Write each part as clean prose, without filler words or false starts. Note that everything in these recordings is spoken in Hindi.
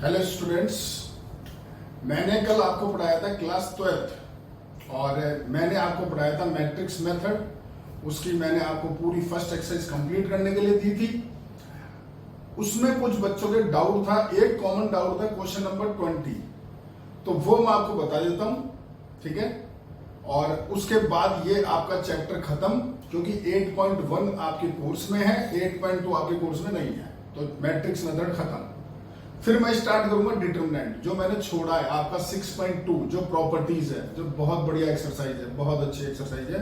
हेलो स्टूडेंट्स, मैंने कल आपको पढ़ाया था क्लास 12th और मैंने आपको पढ़ाया था मैट्रिक्स मेथड। उसकी मैंने आपको पूरी फर्स्ट एक्सरसाइज कंप्लीट करने के लिए दी थी। उसमें कुछ बच्चों के डाउट था, एक कॉमन डाउट था क्वेश्चन नंबर 20, तो वो मैं आपको बता देता हूं, ठीक है। और उसके बाद ये आपका चैप्टर खत्म, क्योंकि 8.1 आपके कोर्स में है, 8.2 आपके कोर्स में नहीं है, तो मैट्रिक्स मेथड खत्म। फिर मैं स्टार्ट करूंगा डिटरमिनेंट, जो मैंने छोड़ा है आपका 6.2, जो प्रॉपर्टीज है, जो बहुत बढ़िया एक्सरसाइज है, बहुत अच्छी एक्सरसाइज है,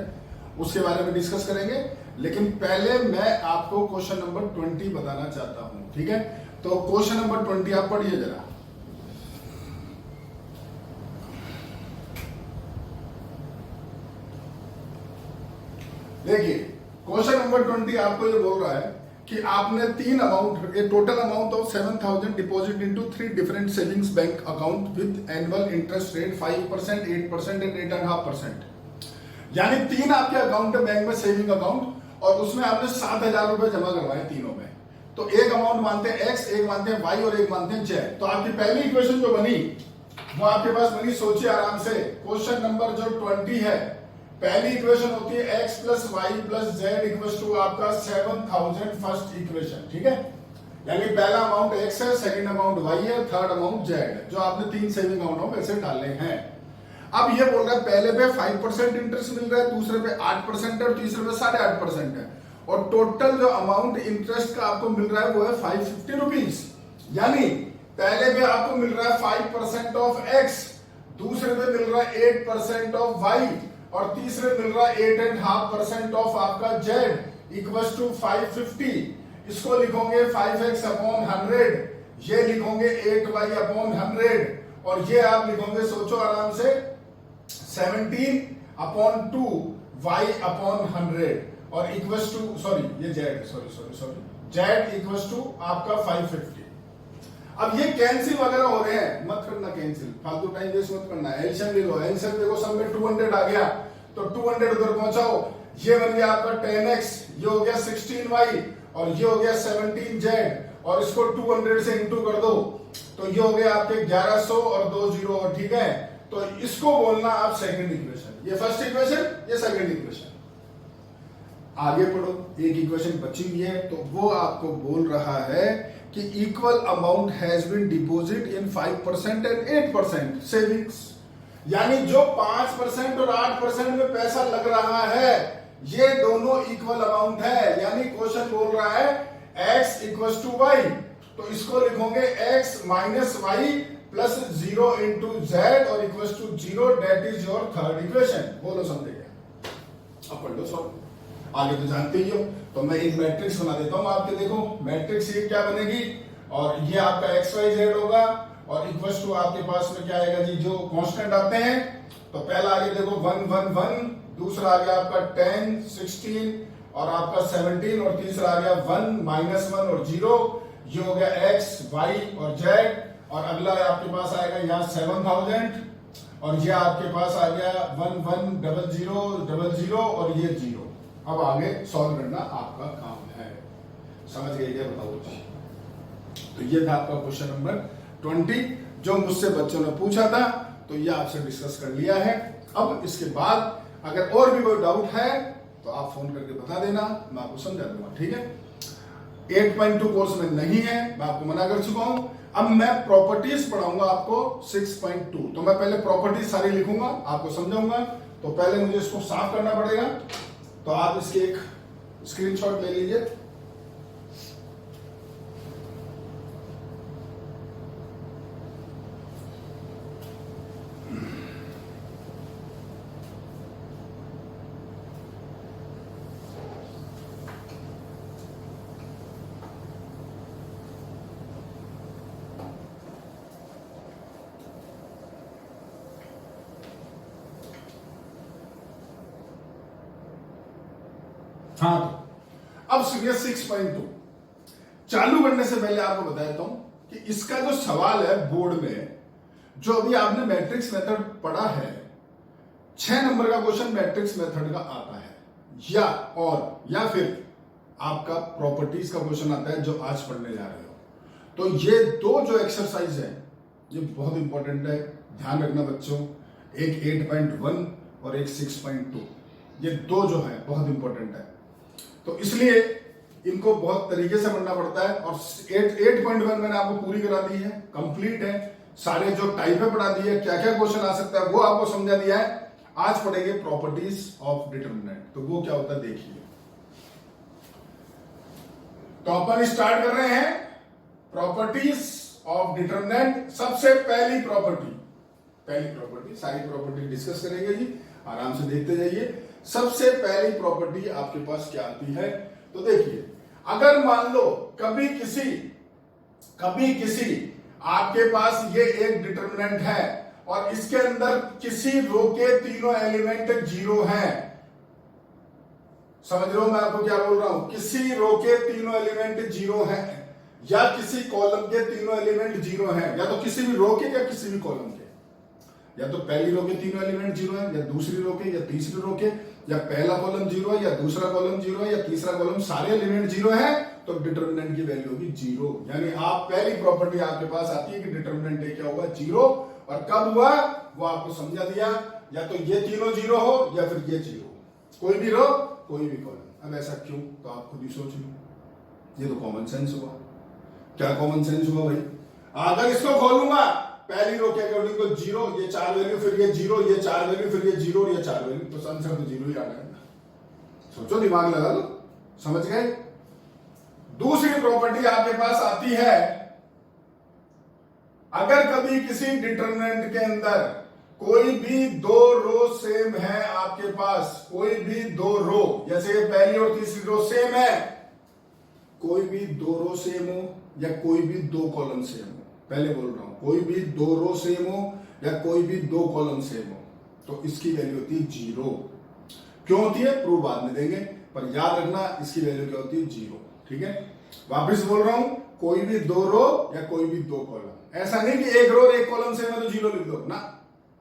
उसके बारे में डिस्कस करेंगे। लेकिन पहले मैं आपको क्वेश्चन नंबर 20 बताना चाहता हूं, ठीक है। तो क्वेश्चन नंबर 20 आप पढ़िए जरा। देखिए, क्वेश्चन नंबर 20 आपको ये बोल रहा है कि आपने तीन अमाउंट, ये total amount of 7,000 deposit into 3 different savings bank account with annual interest rate 5%, 8% and 8.5%। यानी तीन आपके अकाउंट है बैंक में, सेविंग अकाउंट, और उसमें आपने 7,000 रुपए जमा करवाए तीनों में। तो एक अमाउंट मानते हैं एक्स, एक मानते हैं वाई और एक मानते हैं जेड। तो आपकी पहली इक्वेशन जो बनी वो आपके पास बनी, सोचिए आराम से। क्वेश्चन नंबर जो 20 है, पहली इक्वेशन होती है x plus y plus z equal to आपका 7,000 फर्स्ट इक्वेशन, ठीक है। यानी पहला अमाउंट x है, सेकंड अमाउंट y है, थर्ड अमाउंट z है, जो आपने तीन सेविंग अकाउंटों में ऐसे डाले हैं। अब ये बोल रहा है पहले पे 5% इंटरेस्ट मिल रहा है, दूसरे पे 8% है और तीसरे पे 8.5% है, और टोटल जो अमाउंट इंटरेस्ट का आपको मिल रहा है वो है 550 रुपीज। यानी पहले पे आपको मिल रहा है 5% ऑफ x, दूसरे पे मिल रहा है 8% ऑफ y, और तीसरे मिल रहा है 8.5% ऑफ आपका z इक्वल्स टू 550। इसको लिखोगे 5x अपॉन 100, ये लिखोगे 8y अपॉन 100, और ये आप लिखोगे, सोचो आराम से, 17 अपॉन 2 y अपॉन 100, और इक्वल्स टू, सॉरी ये z, sorry z equals to आपका 550। अब ये कैंसिल वगैरह हो रहे हैं, मत करना कैंसिल, फालतू टाइम वेस्ट मत करना। एलसीएम ले लो, एलसीएम देखो, सब में 200 आ गया, तो 200 उधर पहुंचाओ, ये बन गया आपका 10x, ये हो गया 16y, और ये हो गया 17z, और इसको 200 से इंटू कर दो, तो ये हो गया आपके 1100 और 2 जीरो, ठीक है। तो इसको बोलना आप सेकंड इक्वेशन, ये फर्स्ट इक्वेशन, ये सेकंड इक्वेशन। आगे पढ़ो, एक इक्वेशन बची हुई है, तो वो आपको बोल रहा है कि equal amount has been deposit in 5% and 8% savings. यानी जो 5% और 8% में पैसा लग रहा है, ये दोनों इक्वल अमाउंट है। यानी क्वेश्चन बोल रहा है x इक्वल टू वाई, तो इसको लिखोगे x minus Y plus 0 into Z और equal to 0, that is your third equation. बोलो समझे क्या? अब पढ़ लो सॉल्व, आगे तो जानते ही हो। तो मैं एक मैट्रिक्स बना देता हूं आपके, देखो मैट्रिक्स ये क्या बनेगी, और ये आपका एक्स वाई जेड होगा, और इक्वल्स टू आपके पास में क्या आएगा जी, जो कांस्टेंट आते हैं। तो पहला आगे देखो 1 1 1, दूसरा आ गया आपका 10 16 और आपका 17, और तीसरा आ गया 1 -1 और 0, ये हो गया एक्स वाई और जेड। और अगला आपके पास आएगा यहाँ 7,000, और ये आपके पास आ गया 1 1 0 0 0 और ये 0। अब आगे सॉल्व करना आपका काम है, समझ गए क्या? बताओ जी। तो ये था आपका क्वेश्चन नंबर 20, जो मुझसे बच्चों ने पूछा था, तो ये आपसे डिस्कस कर लिया है। अब इसके बाद अगर और भी कोई डाउट है तो आप फोन करके बता देना, मैं आपको समझा दूंगा, ठीक है। 8.2 कोर्स में नहीं है, मैं आपको मना कर चुका हूं। अब मैं प्रॉपर्टीज पढ़ाऊंगा आपको 6.2, तो मैं पहले प्रॉपर्टीज सारी लिखूंगा, आपको समझाऊंगा। तो पहले मुझे इसको साफ करना पड़ेगा, तो आप इसके एक स्क्रीनशॉट ले लीजिए। हाँ, तो अब सीरियस 6.2 चालू करने से पहले आपको बता देता हूं कि इसका जो सवाल है बोर्ड में, जो अभी आपने मैट्रिक्स मेथड पढ़ा है, 6 नंबर का क्वेश्चन मैट्रिक्स मेथड का आता है, या फिर आपका प्रॉपर्टीज का क्वेश्चन आता है जो आज पढ़ने जा रहे हो। तो ये दो जो एक्सरसाइज है ये बहुत इंपॉर्टेंट है, ध्यान रखना बच्चों। एक 8.1 और एक 6.2, ये दो जो है बहुत इंपॉर्टेंट है, तो इसलिए इनको बहुत तरीके से पढ़ना पड़ता है। और 8.1 मैंने आपको पूरी करा दी है, कंप्लीट है, सारे जो टाइप है पढ़ा दी है, क्या क्या क्वेश्चन आ सकता है वो आपको समझा दिया है। आज पढ़ेंगे प्रॉपर्टीज ऑफ डिटरमिनेंट, तो वो क्या होता है देखिए। तो अपन स्टार्ट कर रहे हैं प्रॉपर्टीज ऑफ डिटरमिनेंट। सबसे पहली प्रॉपर्टी सारी प्रॉपर्टी डिस्कस करेंगे जी, आराम से देखते जाइए। सबसे पहली प्रॉपर्टी आपके पास क्या आती है, तो देखिए, अगर मान लो कभी किसी आपके पास ये एक डिटरमिनेंट है और इसके अंदर किसी रो के तीनों एलिमेंट 0 हैं। समझ रहे हो मैं आपको क्या बोल रहा हूं? किसी रो के तीनों एलिमेंट 0 हैं या किसी कॉलम के तीनों एलिमेंट 0 हैं, या तो किसी भी रो के या किसी भी कॉलम के, या तो पहली रो के तीनों एलिमेंट 0 है, या दूसरी रो के या तीसरी रो के, या पहला कॉलम 0 है या दूसरा कॉलम 0 है या तीसरा कॉलम, सारे एलिमेंट 0 है, तो डिटरमिनेंट की वैल्यू होगी 0। यानी आप पहली प्रॉपर्टी आपके पास आती है कि डिटरमिनेंट क्या होगा 0। और कब हुआ वो आपको समझा दिया, या तो ये तीनों 0 हो या फिर ये 0 हो, कोई भी रो कोई भी कॉलम। अब ऐसा क्यों, तो आप खुद ही सोच लो, ये तो कॉमन सेंस हुआ। क्या कॉमन सेंस हुआ भाई? अगर इसको खोलूंगा पहली रो के अकॉर्डिंग तो 0, ये 4 वैल्यू, फिर ये 0, ये 4 वैल्यू, फिर ये 0 और ये 4 वैल्यू, तो आंसर तो 0 ही आ जाएगा। सोचो, दिमाग लगा लो, समझ गए। दूसरी प्रॉपर्टी आपके पास आती है, अगर कभी किसी डिटरमिनेंट के अंदर कोई भी दो रो सेम है आपके पास, कोई भी दो रो, जैसे पहली और तीसरी रो सेम है, कोई भी दो रो सेम हो या कोई भी दो कॉलम सेम हो, पहले बोल रहा हूं, कोई भी दो रो सेम हो या कोई भी दो कॉलम सेम हो, तो इसकी वैल्यू होती है 0। क्यों होती है प्रूफ बाद में देंगे, पर याद रखना इसकी वैल्यू क्या होती है 0। ठीक है, वापस बोल रहा हूं, कोई भी दो रो या कोई भी दो कॉलम, ऐसा नहीं कि एक रो और एक कॉलम सेम है तो 0 लिख दो ना,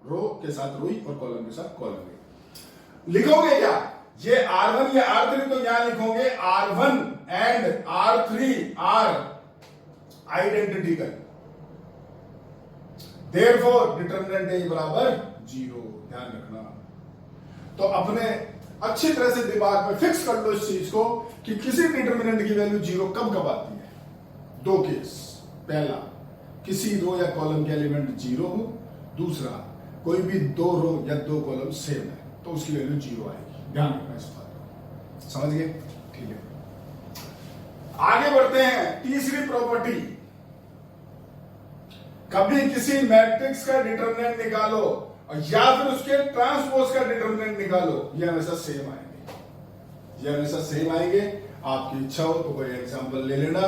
रो के साथ रो ही और कॉलम के साथ कॉलम ही लिखोगे। क्या ये R1 या R3, तो यहां लिखोगे R1 and R3 are identical, therefore determinant A बराबर 0। ध्यान रखना, तो अपने अच्छी तरह से दिमाग में फिक्स कर लो इस चीज को कि किसी डिटरमिनेंट की वैल्यू 0 कब कब आती है। दो केस, पहला किसी रो या कॉलम के एलिमेंट 0 हो, दूसरा कोई भी दो रो या दो कॉलम सेम है तो उसकी वैल्यू 0 आएगी। ध्यान रखना इस बात को, समझ गए? ठीक है, आगे बढ़ते हैं। तीसरी प्रॉपर्टी, कभी किसी मैट्रिक्स का डिटरमिनेंट निकालो और या फिर उसके ट्रांसपोज का डिटरमिनेंट निकालो, ये हमेशा सेम आएंगे, ये हमेशा सेम आएंगे। आपकी इच्छा हो तो कोई एग्जांपल ले लेना,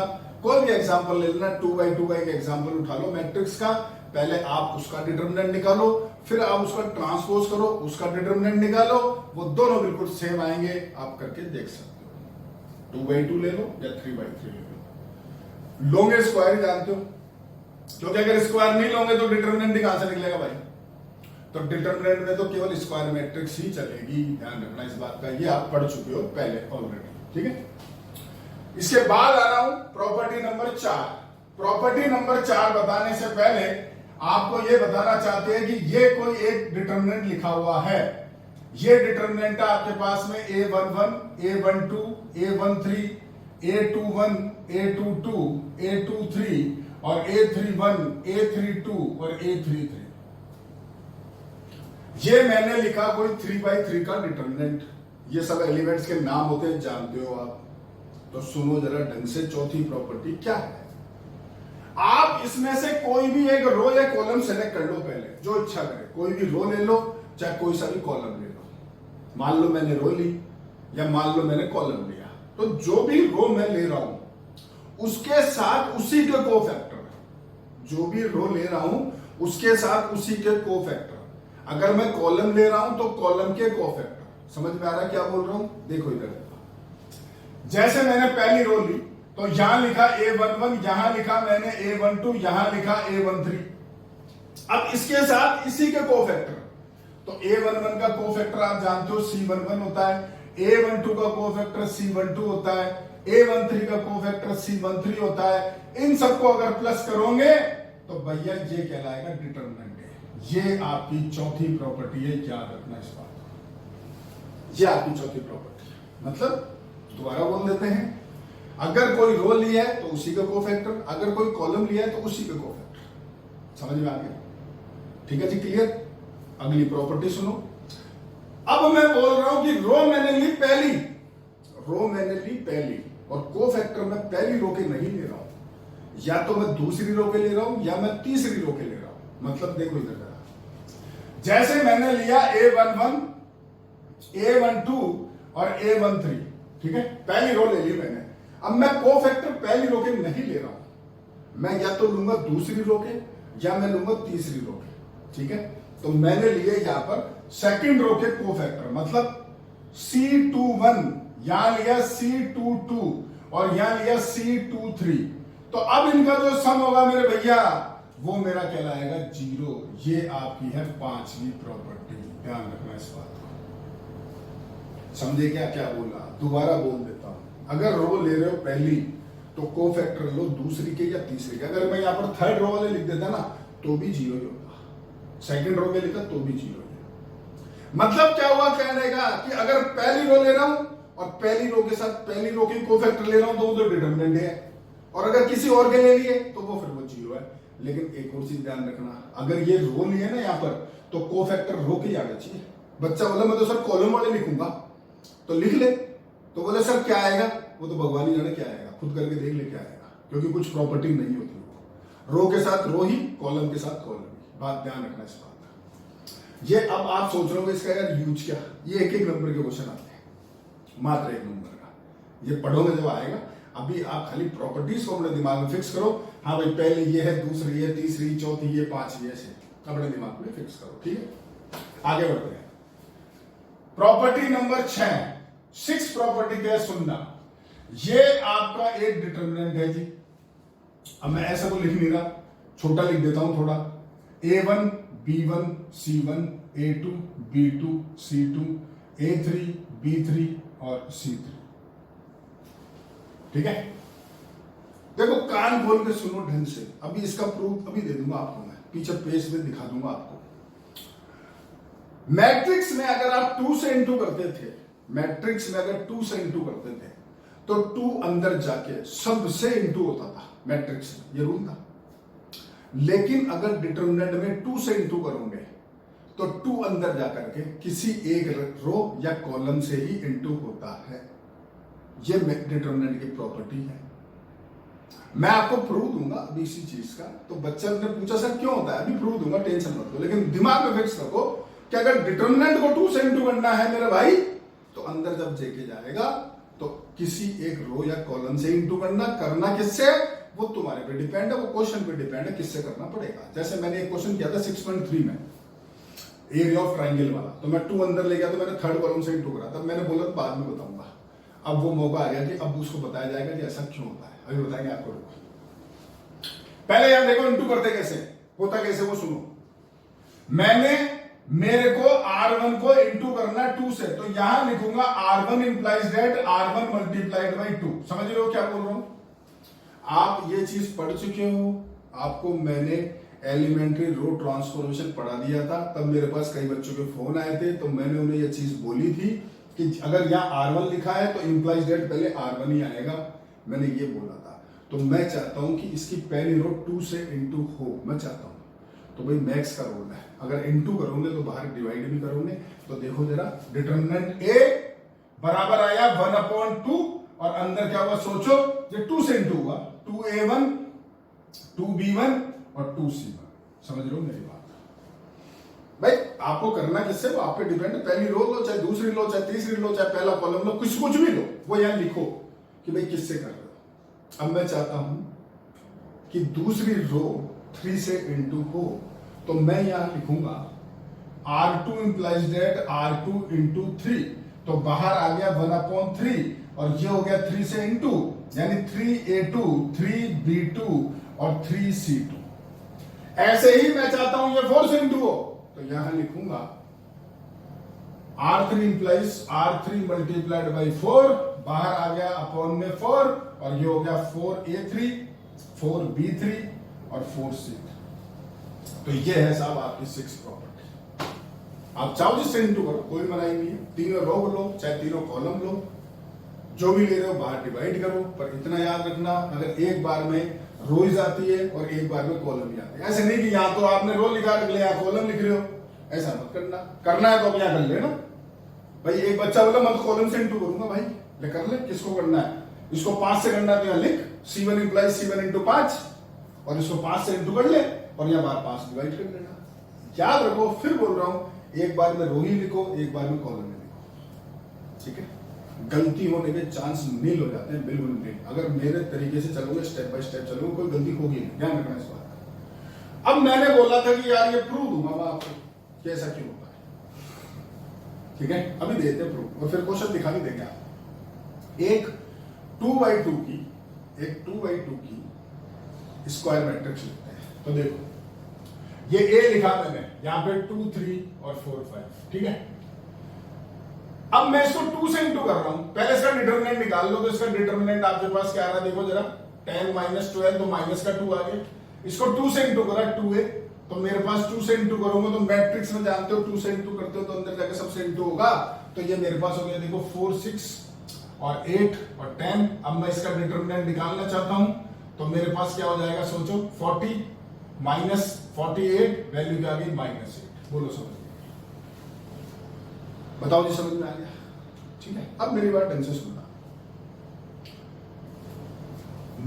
कोई भी एग्जांपल ले लेना, 2x2 का एक एग्जांपल उठा लो मैट्रिक्स का, पहले आप उसका डिटरमिनेंट निकालो, फिर आप उसका ट्रांसपोज करो, उसका डिटरमिनेंट निकालो, वो दोनों बिल्कुल सेम आएंगे, आप करके देख सकते हो। 2x2 ले लो या 3x3 ले लो। लोगे स्क्वायर जानते हो, क्योंकि अगर स्क्वायर नहीं लोगे तो डिटरमिनेंट कहां से निकलेगा भाई? तो डिटरमिनेंट में तो केवल स्क्वायर मैट्रिक्स ही चलेगी। ध्यान रखना इस बात का, ये आप पढ़ चुके हो पहले ऑलरेडी। ठीक है, इसके बाद आ रहा हूं प्रॉपर्टी नंबर 4। प्रॉपर्टी नंबर 4 बताने से पहले आपको यह बताना चाहते हैं कि ये कोई एक डिटरमिनेंट लिखा हुआ है। ये डिटरमिनेंट है आपके पास में A11, A12, A13, A21, A22, A23 और A31, A32 और A33। ये मैंने लिखा कोई 3x3 का डिटरमिनेंट। ये सब एलिमेंट्स के नाम होते हैं, जानते हो आप, तो सुनो जरा ढंग से। चौथी प्रॉपर्टी क्या है, आप इसमें से कोई भी एक रो या कॉलम सेलेक्ट कर लो, पहले जो इच्छा करे, कोई भी रो ले लो चाहे कोई सा भी कॉलम ले लो। मान लो मैंने रो ली या मान लो मैंने कॉलम लिया, तो जो भी रो मैं ले रहा हूं उसके साथ उसी के कोफैक्टर, जो भी रो ले रहा हूं उसके साथ उसी के कोफैक्टर। अगर मैं कॉलम ले रहा हूं तो कॉलम के कोफैक्टर। समझ में आ रहा है क्या बोल रहा हूं? देखो इधर, जैसे मैंने पहली रो ली तो यहां लिखा A11, यहां लिखा मैंने A12, यहां लिखा A13। अब इसके साथ इसी के कोफैक्टर, तो A11 का कोफैक्टर आप जानते हो C11 होता है, A12 का कोफैक्टर C12 होता है, A13 का कोफैक्टर C13 होता है। इन सबको अगर प्लस करोगे तो भैया ये कहलाएगा डिटरमिनेंट है। ये आपकी चौथी प्रॉपर्टी है, याद रखना इस बात को। ये आपकी चौथी प्रॉपर्टी है। मतलब दोबारा बोल देते हैं, अगर कोई रो लिया है तो उसी का कोफैक्टर, अगर कोई कॉलम लिया है तो उसी का कोफैक्टर। समझ में आ गया? ठीक है जी, क्लियर। अगली प्रॉपर्टी सुनो। अब मैं बोल रहा हूं कि रो मैंने ली पहली, रो मैंने ली पहली, और कोफैक्टर मैं पहली रो के नहीं ले रहा हूं, या तो मैं दूसरी रो के ले रहा हूं या मैं तीसरी रो के ले रहा हूं। मतलब देखो इधर जरा, जैसे मैंने लिया A11, A12 और A13, ठीक है, पहली रो ले ली मैंने। अब मैं कोफैक्टर पहली रो के नहीं ले रहा हूं, मैं या तो लूंगा दूसरी रो के या मैं लूंगा तीसरी रो के। ठीक है, तो मैंने लिए यहां पर सेकंड रो के कोफैक्टर, मतलब C21, यहां लिया C22 और यहां लिया C23। तो अब इनका जो सम होगा मेरे भैया, वो मेरा कहलाएगा 0। ये आपकी है पांचवी प्रॉपर्टी। ध्यान रखना इस बात को। समझे क्या क्या बोला? दोबारा बोल देता हूं। अगर रो ले रहे हो पहली तो कोफैक्टर लो दूसरी के या तीसरी के। अगर मैं यहां पर थर्ड रो वाले लिख देता ना तो भी 0 ही होता, सेकंड रो में लिखा तो भी 0 ही। मतलब क्या हुआ कहने का कि अगर पहली रो ले रहा हूं और पहली रो के साथ पहली रो की कोफैक्टर ले रहा हूं तो वो तो डिटरमिनेंट है, और अगर किसी और के ले लिए तो वो फिर वो 0 है। लेकिन एक और चीज ध्यान रखना, अगर ये रो लिए ना यहां पर तो कोफैक्टर रो के ही आना चाहिए। बच्चा बोला मैं तो सर कॉलम वाले लिखूंगा, तो लिख ले। तो बोले सर क्या आएगा? वो तो भगवान ही जाने क्या आएगा, खुद करके देख ले क्या आएगा, क्योंकि कुछ प्रॉपर्टी नहीं होती वो। रो के साथ रो ही, कॉलम के साथ कॉलम ही। बात ध्यान रखना इस बात का। ये अब आप सोच रहे हो इसका यार यूज क्या? ये एक एक नंबर के क्वेश्चन आते हैं, मात्र एक नंबर का। ये पढ़ोगे जब आएगा, अभी आप खाली प्रॉपर्टीज को अपने दिमाग में फिक्स करो। हाँ भाई, पहली ये है, दूसरी ये, तीसरी, चौथी ये, पांचवी, ऐसे अपने दिमाग में फिक्स करो। ठीक है, आगे बढ़ते हैं। प्रॉपर्टी नंबर 6 प्रॉपर्टी क्या है सुनना। ये आपका एक डिटरमिनेंट है जी। अब मैं ऐसा तो लिख नहीं रहा, छोटा लिख देता हूं थोड़ा। A1 B1 C1 A2 B2 C2 A3 B3 और C3। ठीक है, देखो कान खोल के सुनो ढंग से। अभी इसका प्रूफ अभी दे दूंगा आपको, मैं पीछे पेज में दिखा दूंगा आपको। मैट्रिक्स में अगर आप 2 से इंटू करते थे, मैट्रिक्स में अगर 2 से इंटू करते थे तो 2 अंदर जाके सबसे इंटू होता था मैट्रिक्स में, ये रूल था। लेकिन अगर डिटरमिनेंट में 2 से इंटू करोगे तो 2 अंदर जाकर के किसी एक रो या कॉलम से ही इंटू होता है। ये डिटरमिनेंट की प्रॉपर्टी है। मैं आपको प्रूव दूंगा अभी इसी चीज का। तो बच्चा ने पूछा सर क्यों होता है, अभी प्रूव दूंगा, टेंशन मत लो। लेकिन दिमाग में फिक्स रखो कि अगर डिटरमिनेंट को 2 से इंटू करना है मेरे भाई, तो अंदर जब जेके जाएगा तो किसी एक रो या कॉलम से इंटू करना किससे, वो तुम्हारे पे डिपेंड है, वो क्वेश्चन पे डिपेंड है किससे करना पड़ेगा। जैसे मैंने एक क्वेश्चन किया था 6.3 में, एरिया ऑफ ट्राइंगल वाला, तो मैं 2 अंदर ले गया तो मैंने थर्ड कॉलम से इंटू करा। तब मैंने बोला बाद में बताऊंगा। अब वो मौका आ गया कि अब उसको बताया जाएगा कि ऐसा क्यों होता है। अभी बताएंगे आपको। पहले यार देखो इंटू करते कैसे, होता कैसे वो सुनो। मेरे को R1 को इंटू करना 2 से, तो यहां लिखूंगा R1 implies that R1 multiplied by 2। समझ रहे हो क्या बोल रहा हूं? आप ये चीज पढ़ चुके हो, आपको मैंने एलिमेंट्री रो ट्रांसफॉर्मेशन पढ़ा दिया था। तब मेरे पास कई बच्चों के फोन आए थे, तो मैंने उन्हें ये चीज बोली थी कि अगर यहाँ R1 लिखा है तो इंप्लाइज दैट पहले R1 ही आएगा। मैंने ये बोला था। तो मैं चाहता हूं कि इसकी पहली रो 2 से इंटू हो, मैं चाहता हूं। तो भाई मैक्स का रोल है, अगर इंटू करोगे तो बाहर डिवाइड भी करोगे। तो देखो जरा, डिटरमिनेंट A बराबर आया 1/2 और अंदर क्या हुआ सोचो, ये 2 से इंटू हुआ, 2A1 2B1 और 2C1। समझ रहे हो मेरी बात? भाई आपको करना किससे, वो आप पे डिपेंड है। पहली रो लो, चाहे दूसरी लो, चाहे तीसरी लो, चाहे पहला कॉलम लो, कुछ भी लो, वो यहां लिखो कि भाई किससे कर रहे हो। अब मैं चाहता हूं कि दूसरी रो 3 से इंटू हो, तो मैं यहां लिखूंगा R2 implies that R2 into 3। तो बाहर आ गया 1/3 और ये हो गया 3 से इंटू, यानी 3A2 3B2 और 3C2। ऐसे ही मैं चाहता हूं ये 4 से इंटू हो, तो यहां लिखूंगा R3 implies R3 multiplied by 4, बाहर आ गया अपॉन में 4, और ये हो गया 4A3, 4B3 और 4C। तो ये है साहब आपकी 6 प्रॉपर्टी। आप चाहो जिससे इंटू करो, कोई मनाही नहीं है। तीनों रो लो चाहे तीनों कॉलम लो, जो भी ले रहे हो बाहर डिवाइड करो, पर इतना याद रखना अगर एक बार में रोज आती है और एक बार में कॉलम भी आती है, ऐसे नहीं कि यहाँ तो आपने रो लिखा रख लिया कॉलम लिख रहे हो, ऐसा मत करना। करना है तो अब यहाँ कर लेना भाई। एक बच्चा बोला मैं तो कॉलम से इंटू करूंगा, भाई ले कर ले। किसको करना है? इसको 5 से करना है तो यहाँ लिख C1 इंप्लाइज C1 इंटू 5, और इसको 5 से इंटू कर ले और यहाँ बार 5 डिवाइड कर लेना। याद रखो, फिर बोल रहा हूं, एक बार में रो ही लिखो, एक बार में कॉलम में लिखो, ठीक है। गलती होने के चांस नील हो जाते हैं, बिल्कुल नील। अगर मेरे तरीके से चलोगे, स्टेप बाय स्टेप चलोगे, कोई गलती होगी नहीं, ध्यान रखना इस बात का। अब मैंने बोला था कि यार ये प्रूव दूंगा मैं आपको कि ऐसा क्यों होता है, ठीक है। अभी देते हैं प्रूफ और फिर क्वेश्चन दिखा भी देंगे आप। एक 2x2 की स्क्वायर मैट्रिक्स लिखते हैं। तो देखो ये A लिखा मैंने, यहां पे 2 3 और 4 5, ठीक है। अब मैं इसको 2 से इंटू कर रहा हूं, पहले इसका डिटरमिनेंट निकाल लो। तो इसका डिटरमिनेंट आपके पास क्या आ रहा है देखो जरा, 10 माइनस 12, तो माइनस का 2 आ गया। इसको 2 से इंटू करा 2A, तो मेरे पास 2 से इंटू करूंगा तो मैट्रिक्स में जानते हो 2 से इंटू करते हो तो अंदर जाके सबसे इंटू होगा। तो ये मेरे पास हो गया देखो 4 6 और 8 और 10। अब मैं इसका डिटरमिनेंट निकालना चाहता हूं, तो मेरे पास क्या हो जाएगा सोचो, 40 माइनस 48, वैल्यू क्या आ गई -8। बोलो समझ बताओ जी, समझ में आ गया? ठीक है। अब मेरी बात ढंग से सुनना।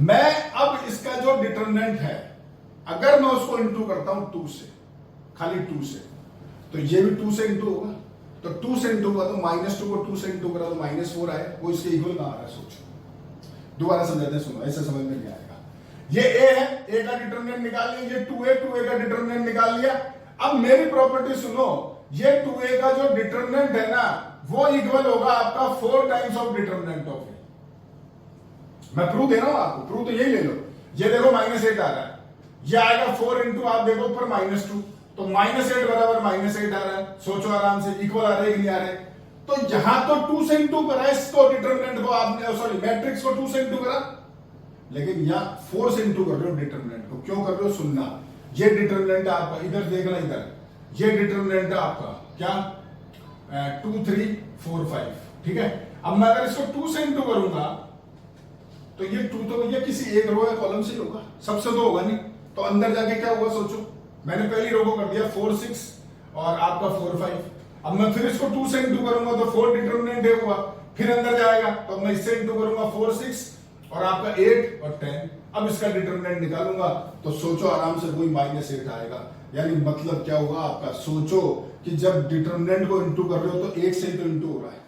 मैं अब इसका जो डिटरमिनेंट है, अगर मैं उसको इंटू करता हूं 2 से, खाली 2 से, तो ये भी 2 से इंटू होगा। तो 2 से इंटू हुआ तो -2 को 2 से इंटू करा तो -4 आए, वो इसके इक्वल कहां आ रहा है सोचो। दोबारा समझाते हैं, सुनो, ऐसे समझ में नहीं आएगा। ये A है, A का डिटरमिनेंट निकाल लिया, ये 2A का डिटरमिनेंट निकाल लिया। अब मेरी प्रॉपर्टी सुनो, ये 2A का जो डिटरमिनेंट है ना, वो इक्वल होगा आपका 4 times of determinant of A। मैं प्रूफ दे रहा हूं आपको, प्रूफ तो यही ले लो। ये देखो -8 आ रहा है, ये आएगा 4 इंटू आप देखो ऊपर -2, तो -8 बराबर -8 आ रहा है। सोचो आराम से, इक्वल आ रहे कि नहीं आ रहे। तो यहां तो 2 से इंटू करा इसको, डिटरमिनेंट को आपने, सॉरी मैट्रिक्स को 2 से इंटू करा, लेकिन यहां 4 से इंटू कर रहे हो डिटरमिनेंट को। क्यों कर रहे हो? सुनना, ये डिटरमिनेंट आपका, इधर देखना, इधर ये डिटरमिनेंट है आपका क्या, 2 3 4 5, ठीक है। अब मैं अगर इसको 2 से इंटू करूंगा तो ये 2 तो भैया किसी एक रो या कॉलम से ही होगा, सबसे तो होगा नहीं। तो अंदर जाके क्या हुआ सोचो, मैंने पहली रो को कर दिया 4 6 और आपका 4 5। अब मैं फिर इसको 2 से इंटू करूंगा तो 4 डिटरमिनेंट है हुआ, फिर अंदर जाएगा तो मैं इससे इंटू करूंगा 4 6 और आपका 8 और 10। अब इसका डिटरमिनेंट निकालूंगा तो सोचो आराम से वही -8 आएगा। यानी मतलब क्या हुआ आपका, सोचो कि जब डिटरमिनेंट को इंटू कर रहे हो तो 8 से ही तो इंटू हो रहा है।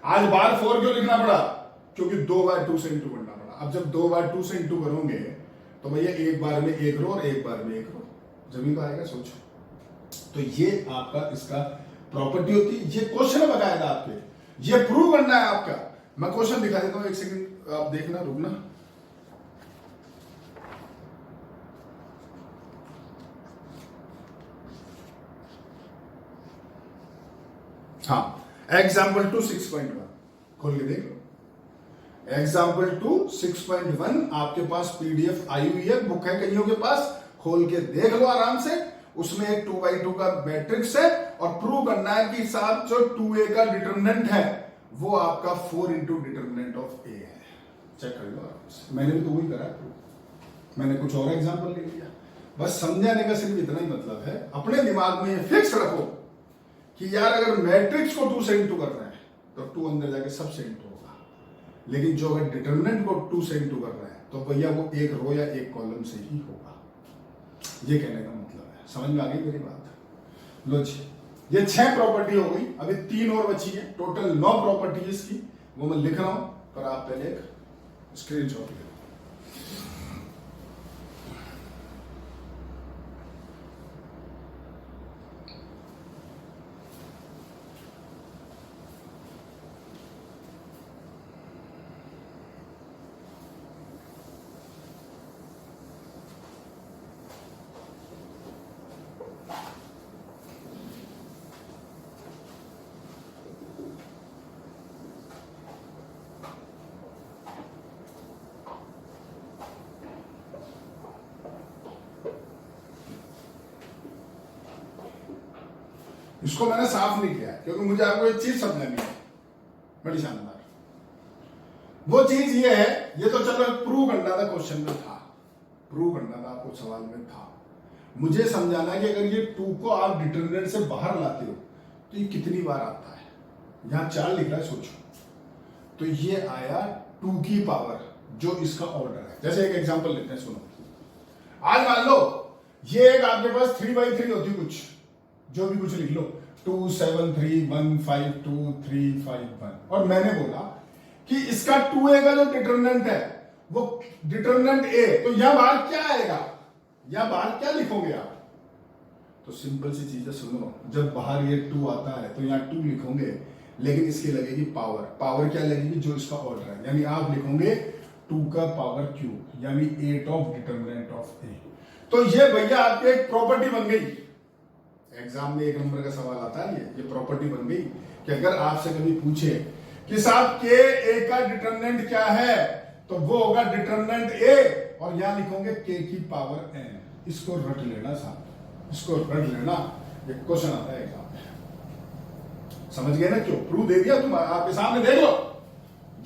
आज बार 4 क्यों लिखना पड़ा? क्योंकि 2 बार 2 से इंटू करना पड़ा। अब जब 2 बार 2 से इंटू करोगे तो भैया एक बार में एक रो और एक बार में एक रो, जमीन पर आएगा सोचो। तो ये आपका इसका प्रॉपर्टी होती है। ये क्वेश्चन है बकायदा आपके, ये प्रूव करना है आपका। मैं क्वेश्चन दिखा देता हूं, एक सेकंड आप देखना, रुकना। हाँ, एग्जाम्पल 2 6.1 खोल के देख लो। एग्जाम्पल 2 6.1 आपके पास पीडीएफ आई हुई है, बुक है कईयों के पास, खोल के देख लो आराम से। उसमें एक 2x2 का मैट्रिक्स है और प्रूव करना है कि साहब जो 2A का डिटरमिनेंट है वो आपका 4 इंटू डिटरमिनेंट ऑफ A है। चेक कर लो आराम से, मैंने भी तो वही करा प्रूव। मैंने कुछ और एग्जाम्पल ले लिया, बस समझाने का सिर्फ इतना ही मतलब है। अपने दिमाग में ये फिक्स रखो कि यार अगर मैट्रिक्स को 2 से इंटू कर रहे हैं तो 2 अंदर जाके सबसे इंटू होगा, लेकिन जो अगर डिटरमिनेंट को 2 से इंटू कर रहे हैं तो भैया वो एक रो या एक कॉलम से ही होगा। ये कहने का मतलब है, समझ में आ गई मेरी बात? लो जी, ये 6 प्रॉपर्टी हो गई, अभी 3 और बची है, टोटल 9 प्रॉपर्टी इसकी, वो मैं लिख रहा हूं, पर आप पहले एक स्क्रीनशॉट ले लो। इसको मैंने साफ नहीं किया क्योंकि मुझे आपको एक चीज समझानी है बड़ी शानदार। वो चीज ये है, ये तो चलो प्रूव करना था, क्वेश्चन में था, प्रूव करना था आपको, सवाल में था। मुझे समझाना है कि अगर ये 2 को आप डिटरमिनेंट से बाहर लाते हो तो ये कितनी बार आता है। यहां 4 लिख रहा है, सोचो। तो ये आया 2 की पावर, जो इसका ऑर्डर है। जैसे एक एग्जांपल लेते हैं, सुनो। आज मान लो ये एक आपके पास 3/3 होती कुछ, जो भी कुछ लिख लो, 2 7 3 1 5 2 3 5 1, और मैंने बोला कि इसका 2a का जो डिटरमिनेंट है वो डिटरमिनेंट a, तो यहां बाहर क्या आएगा, यहां बाहर क्या लिखोगे आप? तो सिंपल सी चीज है, सुनो। जब बाहर ये 2 आता है तो यहां 2 लिखोगे, लेकिन इसकी लगेगी पावर। पावर क्या लगेगी? जो इसका ऑर्डर है, यानी आप लिखोगे 2 का पावर क्यूब, यानी 8 ऑफ डिटरमिनेंट ऑफ a। तो ये भैया आपकी एक प्रॉपर्टी बन गई। एग्जाम में 1 नंबर का सवाल आता है, ये प्रॉपर्टी बन गई कि अगर आपसे कभी पूछे कि साहब के ए का डिटरमिनेंट क्या है, तो वो होगा डिटरमिनेंट ए, और यहां लिखोगे के की पावर एन। इसको रट लेना साहब, इसको रट लेना, ये क्वेश्चन आता है एग्जाम में। समझ गए ना? क्यों प्रूफ दे दिया, तुम आपके सामने देख लो।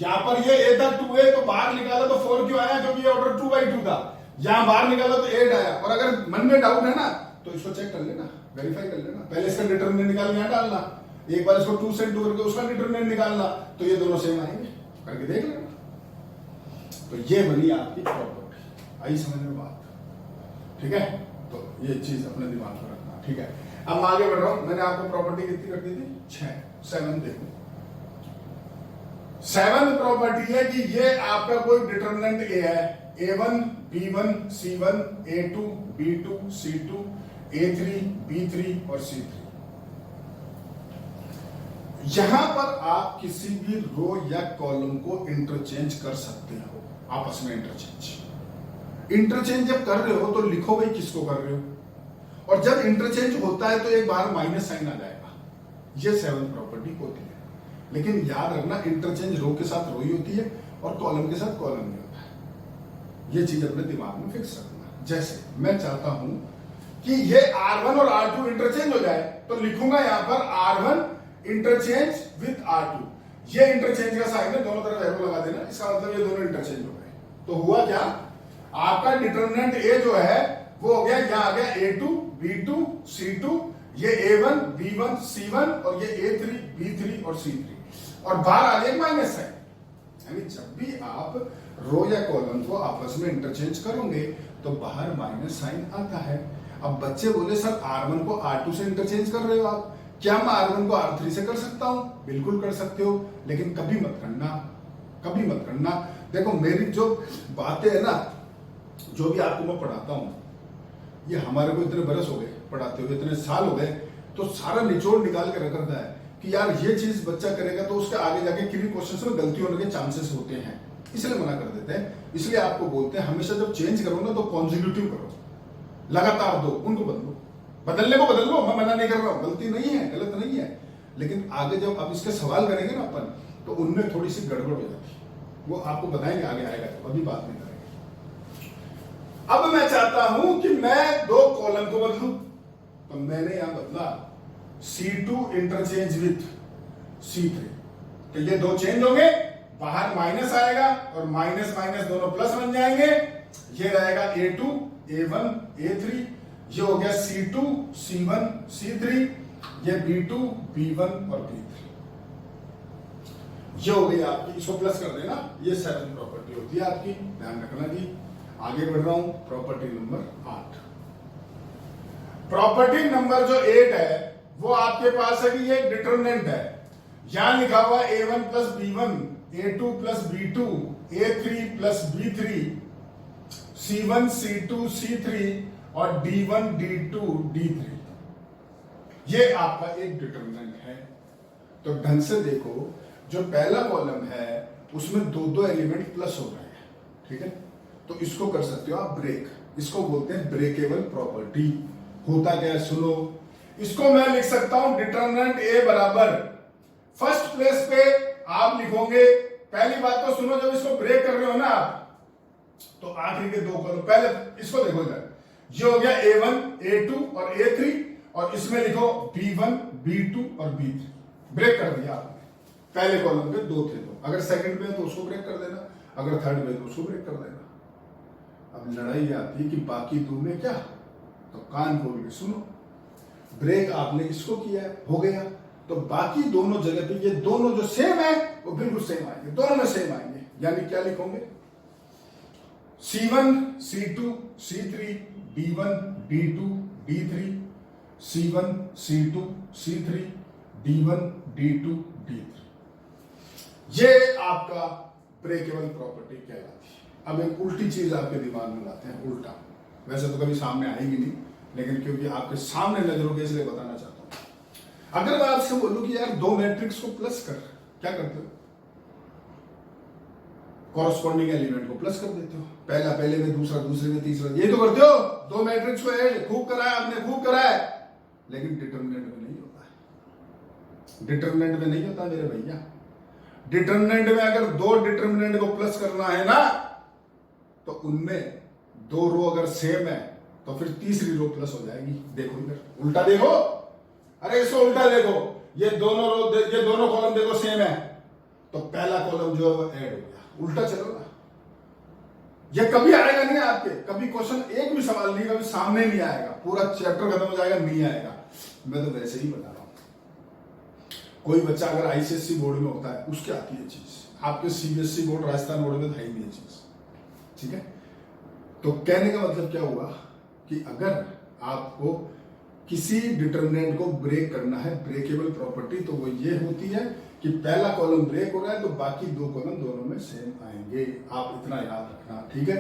यहां पर ये ए था 2a, तो बाहर निकाला तो 4 क्यों आया? क्योंकि ये ऑर्डर 2/2 था। यहां बाहर निकाला तो 8 आया। और अगर मन में डाउट है ना, तो इसको चेक कर लेना, वेरीफाई कर लेना। पहले इसका डिटरमिनेंट निकाल यहां डालना, एक बार इसको 2 से 2 करके उसका डिटरमिनेंट निकालना, तो ये दोनों सेम आएंगे, करके देख लेना। तो ये बनी आपकी प्रॉपर्टी। आई समझ में बात? ठीक है, तो ये चीज अपने दिमाग में रखना। ठीक है, अब मैं आगे बढ़ रहा हूं। मैंने आपको प्रॉपर्टी कितनी कर दी थी? 6। 7 देखो, 7 प्रॉपर्टी है कि ये आपका कोई डिटरमिनेंट ए है, A1 B1 C1 A2 B2 C2 A3 B3 और C3। यहां पर आप किसी भी रो या कॉलम को इंटरचेंज कर सकते हो, आपस में इंटरचेंज जब कर रहे हो तो लिखो भाई किसको कर रहे हो, और जब इंटरचेंज होता है तो एक बार माइनस साइन आ जाएगा। ये 7 प्रॉपर्टी होती है। लेकिन याद रखना, इंटरचेंज रो के साथ रो ही होती है और कॉलम के साथ कॉलम नहीं होता है। ये चीज अपने दिमाग में फिक्स रखना। जैसे मैं चाहता हूं कि ये R1 और R2 इंटरचेंज हो जाए, तो लिखूंगा यहां पर R1 इंटरचेंज विथ R2। ये इंटरचेंज का साइन है, दोनों तरफ एरो लगा देना, इसका मतलब ये दोनों इंटरचेंज हो गए। तो हुआ क्या, आपका डिटरमिनेंट A जो है वो हो गया, यहां आ गया A2 B2 C2, ये A1 B1 C1, और ये A3 B3 और C3, और बाहर आ गया माइनस साइन। यानी जब भी आप रो या कॉलम को आपस में इंटरचेंज करोगे तो बाहर माइनस साइन आता है। अब बच्चे बोले सर R1 को R2 से इंटरचेंज कर रहे हो आप, क्या मैं R1 को R3 से कर सकता हूं? बिल्कुल कर सकते हो, लेकिन कभी मत करना, कभी मत करना। देखो मेरी जो बातें है ना, जो भी आपको मैं पढ़ाता हूं, ये हमारे को इतने बरस हो गए पढ़ाते हुए, इतने साल हो गए, तो सारा निचोड़ निकाल के रखता है कि यार ये चीज बच्चा करेगा तो उसके आगे जाके किन्हीं क्वेश्चन में गलती होने के चांसेस होते हैं, इसलिए मना कर देते हैं। इसलिए आपको बोलते हैं हमेशा जब चेंज करो ना तो कॉन्जिक्यूटिव करो, लगातार दो, उनको बदलो, बदलने को बदल लो, मैं मना नहीं कर रहा हूं, गलती नहीं है, गलत नहीं है। लेकिन आगे जब अब इसके सवाल करेंगे ना अपन, तो उनमें थोड़ी सी गड़बड़ हो जाती है, वो आपको बताएंगे आगे आएगा, तो अभी बात नहीं करेंगे। अब मैं चाहता हूं कि मैं 2 कॉलम को बदलूं, तो मैंने यहां बदला C2 इंटरचेंज विथ C3, तो ये 2 चेंज होंगे, बाहर माइनस आएगा और माइनस माइनस दोनों प्लस बन जाएंगे। ये रहेगा A2 A1 A3, ये हो गया C2 C1 C3, ये B2 B1 और B3, ये हो गई आपकी, इसको प्लस कर देना। ये 7 प्रॉपर्टी होती है आपकी, ध्यान रखना जी। आगे बढ़ रहा हूं, प्रॉपर्टी नंबर 8। प्रॉपर्टी नंबर जो 8 है वो आपके पास है कि ये डिटरमिनेंट है, यहां लिखा हुआ A1 plus B1 A2 plus B2 A3 plus B3 C1 C2 C3 और D1 D2 D3, ये आपका एक डिटरमिनेंट है। तो ढंग से देखो, जो पहला कॉलम है उसमें 2 एलिमेंट प्लस हो रहे हैं, ठीक है, तो इसको कर सकते हो आप ब्रेक, इसको बोलते हैं ब्रेकेबल प्रॉपर्टी। होता क्या है सुनो, इसको मैं लिख सकता हूं डिटरमिनेंट A बराबर, फर्स्ट प्लेस पे आप लिखोगे, पहली बात तो सुनो, जब इसको ब्रेक कर रहे हो ना आप, तो आखिरी के 2 कॉलम, पहले इसको देखो इधर, ये हो गया A1 A2 और A3, और इसमें लिखो B1, B2 और B3। ब्रेक कर दिया आपने। पहले कॉलम पे 2 थे तो अगर सेकंड पे तो उसको ब्रेक कर देना, अगर थर्ड पे तो उसको ब्रेक कर देना। अब लड़ाई आती है कि बाकी 2 में क्या, तो कान खोल के सुनो। ब्रेक आपने इसको किया है, हो गया, तो बाकी दोनों जगह पे ये दोनों जो सेम है वो बिल्कुल सेम आएंगे, दोनों में सेम आएंगे। यानी क्या लिखोगे, C1, C2, C3, D1, D2, D3, C1, C2, C3, D1, D2, D3। ये आपका ब्रेकेबल प्रॉपर्टी कहलाती है। अब एक उल्टी चीज आपके दिमाग में लाते हैं, उल्टा। वैसे तो कभी सामने आएगी नहीं, लेकिन क्योंकि आपके सामने नजरों के इसलिए बताना चाहता हूं। अगर मैं आपसे बोलूं कि यार 2 मैट्रिक्स को प्लस कर, क्या करते हो? कॉरस्पॉन्डिंग एलिमेंट को प्लस कर देते हो। पहला पहले में, दूसरा दूसरे में, तीसरा, ये तो करते हो। 2 मैट्रिक्स को ऐड खूब कराया आपने, खूब कराया, लेकिन डिटरमिनेंट में नहीं होता है। डिटरमिनेंट में नहीं होता मेरे भैया। डिटरमिनेंट में अगर 2 डिटरमिनेंट को प्लस करना है ना, तो उनमें 2 रो अगर सेम है तो फिर तीसरी रो प्लस हो जाएगी। देखो इधर, उल्टा देखो, अरे इसको उल्टा देखो, ये दोनों कॉलम देखो सेम है, तो पहला कॉलम जो है वो ऐड हो गया। उल्टा चलो ना, ये कभी आएगा नहीं आपके, कभी क्वेश्चन एक भी सवाल नहीं, कभी सामने नहीं आएगा, पूरा चैप्टर खत्म हो जाएगा, नहीं आएगा। मैं तो वैसे ही बता रहा हूं। कोई बच्चा अगर आईसीएससी बोर्ड में होता है, उसके आती है चीज। आपके सीबीएसई बोर्ड, राजस्थान बोर्ड में है ही नहीं चीज, ठीक है। तो कहने का मतलब क्या हुआ कि अगर आपको किसी डिटरमिनेंट को ब्रेक करना है, ब्रेकेबल प्रॉपर्टी, तो वो ये होती है कि पहला कॉलम ब्रेक हो रहा है तो बाकी 2 कॉलम दोनों में सेम आएंगे। आप इतना याद रखना, ठीक है।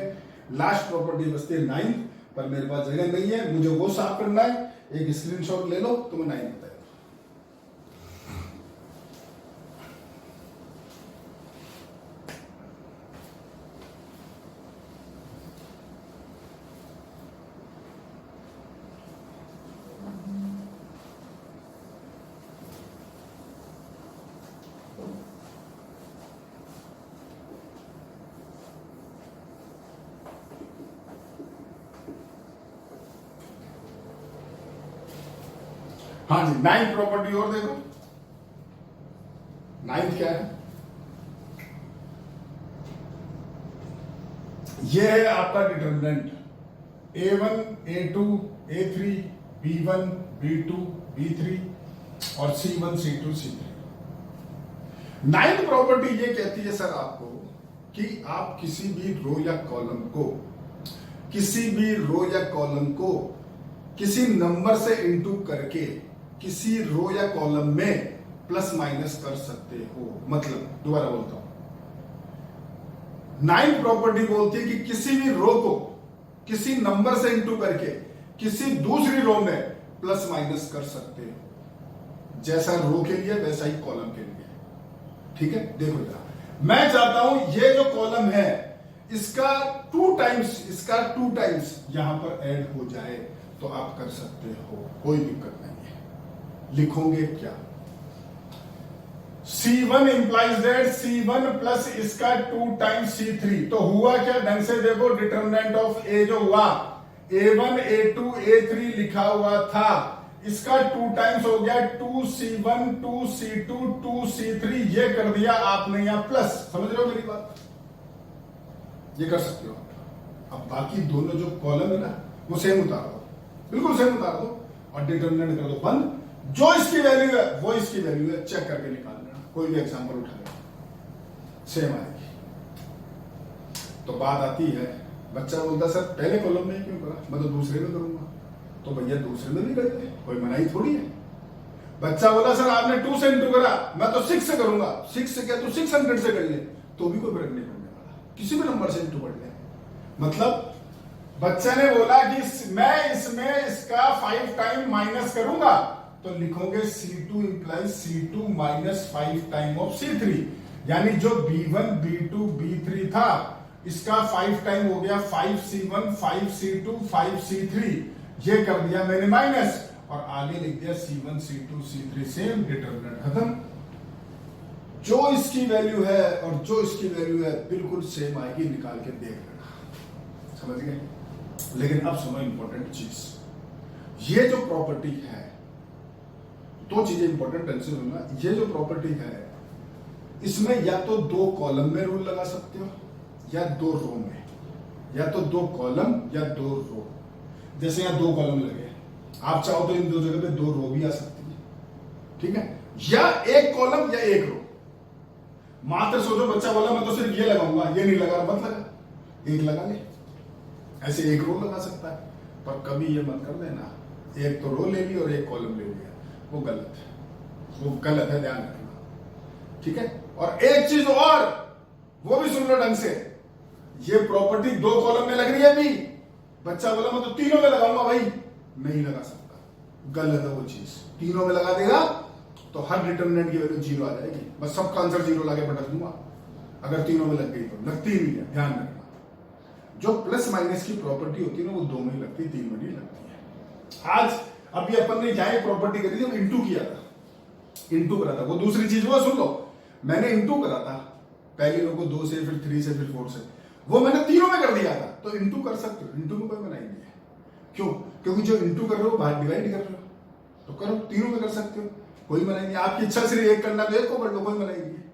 लास्ट प्रॉपर्टी बचती है 9, पर मेरे पास जगह नहीं है, मुझे वो साफ करना है। एक स्क्रीनशॉट ले लो तो मैं 9 बताया। हाँ जी, 9th प्रॉपर्टी और देखो। 9th क्या है? ये है आपका determinant A1, A2, A3, B1, B2, B3 और C1, C2, C3। 9th property ये कहती है सर आपको कि आप किसी भी रो या कॉलम को किसी नंबर से इनटू करके किसी रो या कॉलम में प्लस माइनस कर सकते हो। मतलब दोबारा बोलता हूं, 9th प्रॉपर्टी बोलती है कि किसी भी रो को किसी नंबर से इनटू करके किसी दूसरी रो में प्लस माइनस कर सकते हो। जैसा रो के लिए वैसा ही कॉलम के लिए, ठीक है। देखो जरा, मैं चाहता हूं ये जो कॉलम है इसका 2 टाइम्स यहां पर ऐड हो जाए, तो आप कर सकते हो, कोई दिक्कत नहीं है। लिखोगे क्या? C1 implies that C1 plus इसका 2 टाइम्स C3। तो हुआ क्या, ढंग से देखो, डिटरमिनेंट ऑफ A जो हुआ, A1, A2, A3 लिखा हुआ था, इसका 2 टाइम्स हो गया 2C1, 2C2, 2C3। ये कर दिया आपने यहां प्लस। समझ रहे हो मेरी बात? ये कर सकते हो। अब बाकी दोनों जो कॉलम है ना, वो सेम उतार दो, बिल्कुल सेम उतार दो, और डिटरमिनेंट कर दो बंद। जो इसकी वैल्यू है वो इसकी वैल्यू है, चेक करके निकाल लेना। कोई भी एग्जांपल उठा लेना, सेम आएगी। तो बात आती है, बच्चा बोलता सर पहले कॉलम में क्यों करा, मैं तो दूसरे में करूंगा। तो भैया दूसरे में भी करते, कोई मनाही थोड़ी है। बच्चा बोला सर आपने 2 से इंटू करा, मैं तो 6 से करूंगा। 6 से क्या, तू 600 से कर ले, तो भी कोई फर्क नहीं पड़ने वाला, किसी भी नंबर से इंटू कर ले। मतलब बच्चे ने बोला कि मैं इसमें इसका 5 टाइम माइनस करूंगा, तो लिखोगे C2 implies C2 minus 5 time of C3। यानी जो B1, B2, B3 था, इसका 5 टाइम हो गया 5C1, 5C2, 5C3। ये कर दिया मैंने माइनस, और आगे लिख दिया C1, C2, C3 same, determinant खत्म। जो इसकी वैल्यू है और जो इसकी वैल्यू है बिल्कुल सेम आएगी, निकाल के देख लेना। समझ गए? लेकिन अब सुनो इंपॉर्टेंट चीज, ये जो प्रॉपर्टी है, दो चीजें इंपॉर्टेंट टेंशन होना, ये जो प्रॉपर्टी है इसमें या तो 2 कॉलम में रूल लगा सकते हो या 2 रो में, या तो 2 कॉलम या 2 रो। जैसे यहाँ 2 कॉलम लगे, आप चाहो तो इन 2 जगह पे 2 रो भी आ सकती है, ठीक है, या 1 कॉलम या 1 रो। मात्र सोचो बच्चा बोला मैं तो सिर्फ ये लगाऊंगा, ये नहीं लगा, मत लगा, 1 लगा ले, ऐसे 1 रो लगा सकता है। पर कभी ये मत कर देना 1 तो रो ले ली और 1 कॉलम ले लिया, वो गलत है, वो गलत है, ध्यान रखना, ठीक है। और एक चीज और, वो भी सुन लो ढंग से, ये प्रॉपर्टी 2 कॉलम में लग रही है अभी, बच्चा बोला मैं तो तीनों में लगाऊंगा, भाई नहीं लगा सकता, गलत है वो चीज। तीनों में लगा देगा तो हर डिटरमिनेंट की वैल्यू 0 आ जाएगी, बस सबका आंसर 0 लाके पटक दूंगा। अगर तीनों में लग गई तो लगती ही नहीं है, ध्यान रखना। जो प्लस माइनस की प्रॉपर्टी होती है ना, वो 2 में ही लगती है, 3 में नहीं लगती है। आज अभी अपन ने क्या प्रॉपर्टी करी थी, इंटू किया था, इंटू करा था, वो दूसरी चीज वो सुन लो, मैंने इंटू करा था पहली रो को 2 से, फिर 3 से, फिर 4 से, वो मैंने तीनों में कर दिया था। तो इंटू कर सकते हो, इंटू में कोई मनाही नहीं है। क्यों? क्योंकि जो इंटू कर रहे हो बाहर डिवाइड कर रहे हो, तो करो, तीनों में कर सकते हो, कोई मनाही नहीं। आपकी इच्छा सिर्फ 1 करना तो 1 को कर लो, कोई मनाही नहीं है।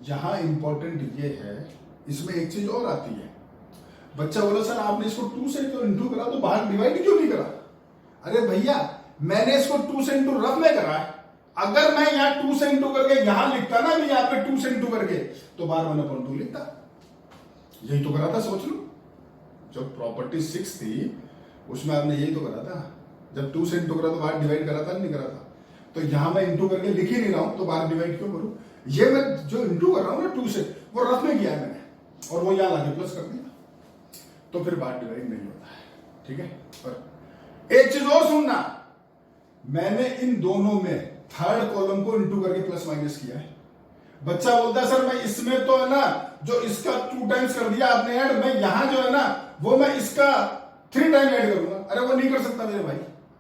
यहां इंपॉर्टेंट ये है, इसमें एक चीज और आती है, बच्चा बोला सर आपने इसको 2 से तो इंटू करा, तो बाहर डिवाइड क्यों नहीं करा? अरे भैया मैंने इसको 2 से इंटू रफ में करा है, अगर मैं यहाँ 2 से इंटू करके यहां लिखता ना, भी यहाँ पे 2 से इंटू करके, तो बाहर 1/2 लिखता। यही तो करा था, सोच लो। जब प्रॉपर्टी 6 थी उसमें आपने यही तो करा था, जब 2 से इंटू करा तो बाहर डिवाइड करा था, नहीं करा था? तो यहां मैं इंटू करके लिख ही नहीं रहा हूं, तो बाहर डिवाइड क्यों करूं? ये मैं जो इंटू कर रहा हूं ना 2 से, वो रफ में किया है मैंने, और वो यहां लाके प्लस कर दिया, तो फिर बाहर डिवाइड नहीं होता है, ठीक है। और एक चीज और सुनना, मैंने इन दोनों में थर्ड कॉलम को इंटू करके प्लस माइनस किया है। बच्चा बोलता है सर मैं इसमें तो है ना जो इसका 2 टाइम्स कर दिया आपने ऐड, मैं यहां जो है ना वो मैं इसका 3 टाइम ऐड करूंगा। अरे वो नहीं कर सकता मेरे भाई,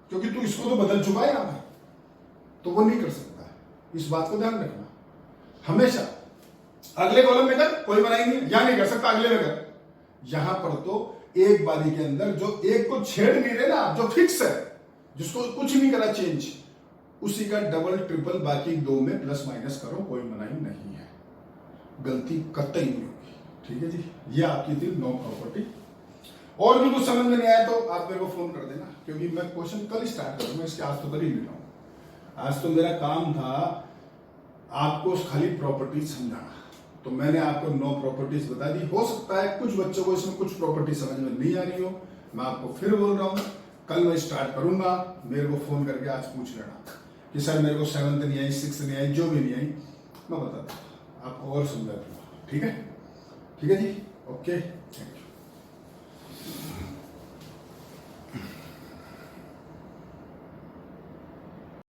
क्योंकि तू इसको तो बदल चुका है ना, तो वो नहीं कर सकता। इस बात को ध्यान रखना हमेशा। अगले कॉलम में कर, कोई मनाही नहीं, यहां नहीं कर सकता, अगले में कर। यहां पर तो एक बारी के अंदर जो एक को छेड़ नहीं रहे ना, जो फिक्स है, जिसको कुछ नहीं करा चेंज, उसी का डबल ट्रिपल बाकी 2 में प्लस माइनस करो, कोई मनाही नहीं है, गलती कतई नहीं होगी, ठीक है जी। ये आपकी थी नो प्रॉपर्टी। और भी कुछ समझ में नहीं आया तो आप मेरे को फोन कर देना, क्योंकि मैं क्वेश्चन कल ही स्टार्ट करूंगा, इसके आज तो कर ही नहीं रहा हूं। आज तो मेरा काम था आपको खाली प्रॉपर्टीज समझाना, तो मैंने आपको 9 प्रॉपर्टीज बता दी। हो सकता है कुछ बच्चों को इसमें कुछ प्रॉपर्टी समझ में नहीं आ रही हो, मैं आपको फिर बोल रहा हूं, कल मैं स्टार्ट करूंगा, मेरे को फोन करके आज पूछ लेना कि सर मेरे को 7th नहीं आई, 6th नहीं आई, जो भी नहीं आई मैं बता दूंगा आपको और समझा दूंगा, ठीक है? ठीक है जी, ओके।